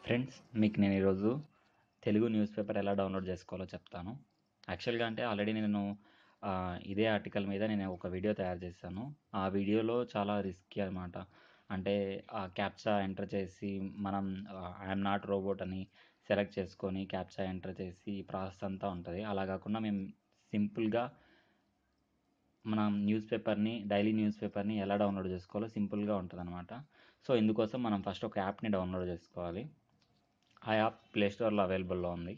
Friends, మీకు నేను ఈరోజు తెలుగు న్యూస్ పేపర్ ఎలా డౌన్లోడ్ చేసుకోవాలో చెప్తాను. యాక్చువల్గా అంటే ఆల్రెడీ నేను ఇదే ఆర్టికల్ మీద నేను ఒక వీడియో తయారు చేశాను. ఆ వీడియోలో చాలా రిస్కీ అనమాట. అంటే క్యాప్చా ఎంటర్ చేసి మనం ఐఎమ్ నాట్ రోబోట్ అని సెలెక్ట్ చేసుకొని క్యాప్చా ఎంటర్ చేసి ఈ ప్రాసెస్ అంతా ఉంటుంది. అలా కాకుండా మేము సింపుల్గా మనం డైలీ న్యూస్ పేపర్ని ఎలా డౌన్లోడ్ చేసుకోవాలో సింపుల్గా ఉంటుందన్నమాట. సో ఇందుకోసం మనం ఫస్ట్ ఒక యాప్ని డౌన్లోడ్ చేసుకోవాలి. ఆ యాప్ ప్లే స్టోర్లో అవైలబుల్లో ఉంది.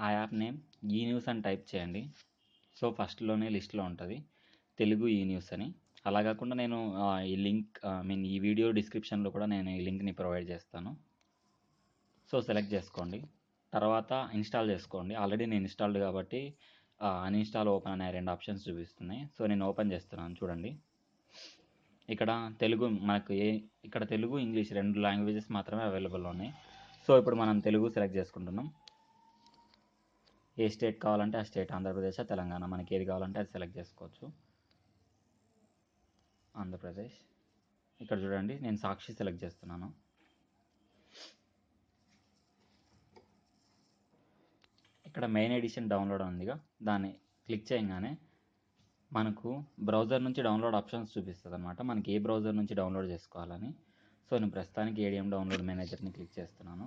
ఆ యాప్ నేమ్ ఈ న్యూస్ అని టైప్ చేయండి. సో ఫస్ట్లోనే లిస్ట్లో ఉంటుంది తెలుగు ఈ న్యూస్ అని. అలా కాకుండా నేను ఈ లింక్ ఈ వీడియో డిస్క్రిప్షన్లో కూడా నేను ఈ లింక్ని ప్రొవైడ్ చేస్తాను. సో సెలెక్ట్ చేసుకోండి, తర్వాత ఇన్స్టాల్ చేసుకోండి. ఆల్రెడీ నేను ఇన్స్టాల్డ్ కాబట్టి అన్ఇన్స్టాల్ ఓపెన్ అనే 2 ఆప్షన్స్ చూపిస్తున్నాయి. సో నేను ఓపెన్ చేస్తున్నాను, చూడండి. ఇక్కడ తెలుగు ఇంగ్లీష్ 2 లాంగ్వేజెస్ మాత్రమే అవైలబుల్ ఉన్నాయి. సో ఇప్పుడు మనం తెలుగు సెలెక్ట్ చేసుకుంటున్నాం. ఏ స్టేట్ కావాలంటే ఆ స్టేట్, ఆంధ్రప్రదేశ్, తెలంగాణ, మనకి ఏది కావాలంటే అది సెలెక్ట్ చేసుకోవచ్చు. ఆంధ్రప్రదేశ్. ఇక్కడ చూడండి, నేను సాక్షి సెలెక్ట్ చేస్తున్నాను. ఇక్కడ మెయిన్ ఎడిషన్ డౌన్లోడ్ ఉందిగా, దాన్ని క్లిక్ చేయగానే మనకు బ్రౌజర్ నుంచి డౌన్లోడ్ ఆప్షన్స్ చూపిస్తుంది అనమాట. మనకి ఏ బ్రౌజర్ నుంచి డౌన్లోడ్ చేసుకోవాలని. సో నేను ప్రస్తుతానికి ఏడిఎం డౌన్లోడ్ మేనేజర్ని క్లిక్ చేస్తున్నాను.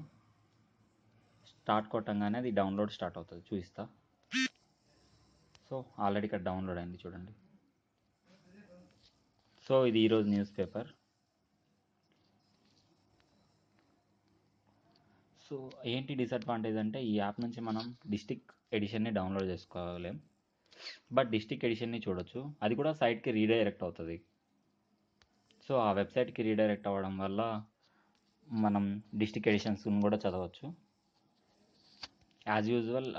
స్టార్ట్ కొట్టంగానే అది డౌన్లోడ్ స్టార్ట్ అవుతుంది, చూపిస్తా. సో ఆల్రెడీ ఇక్కడ డౌన్లోడ్ అయింది, చూడండి. సో ఇది ఈరోజు న్యూస్ పేపర్. సో ఏంటి డిసడ్వాంటేజ్ అంటే, ఈ యాప్ నుంచి మనం డిస్టిక్ ఎడిషన్ని డౌన్లోడ్ చేసుకోలేం. బట్ డిస్టిక్ ఎడిషన్ని చూడొచ్చు, అది కూడా సైట్కి రీడైరెక్ట్ అవుతుంది. సో ఆ వెబ్సైట్కి రీడైరెక్ట్ అవ్వడం వల్ల మనం డిస్టిక్ ఎడిషన్స్ కూడా చదవచ్చు. యాజ్ యూజువల్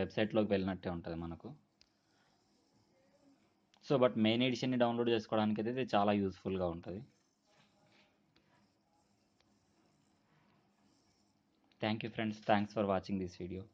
వెబ్సైట్లోకి వెళ్ళినట్టే ఉంటుంది మనకు. సో బట్ మెయిన్ ఎడిషన్ని డౌన్లోడ్ చేసుకోవడానికి అయితే ఇది చాలా యూస్ఫుల్గా ఉంటుంది. Thank you friends, thanks for watching this video.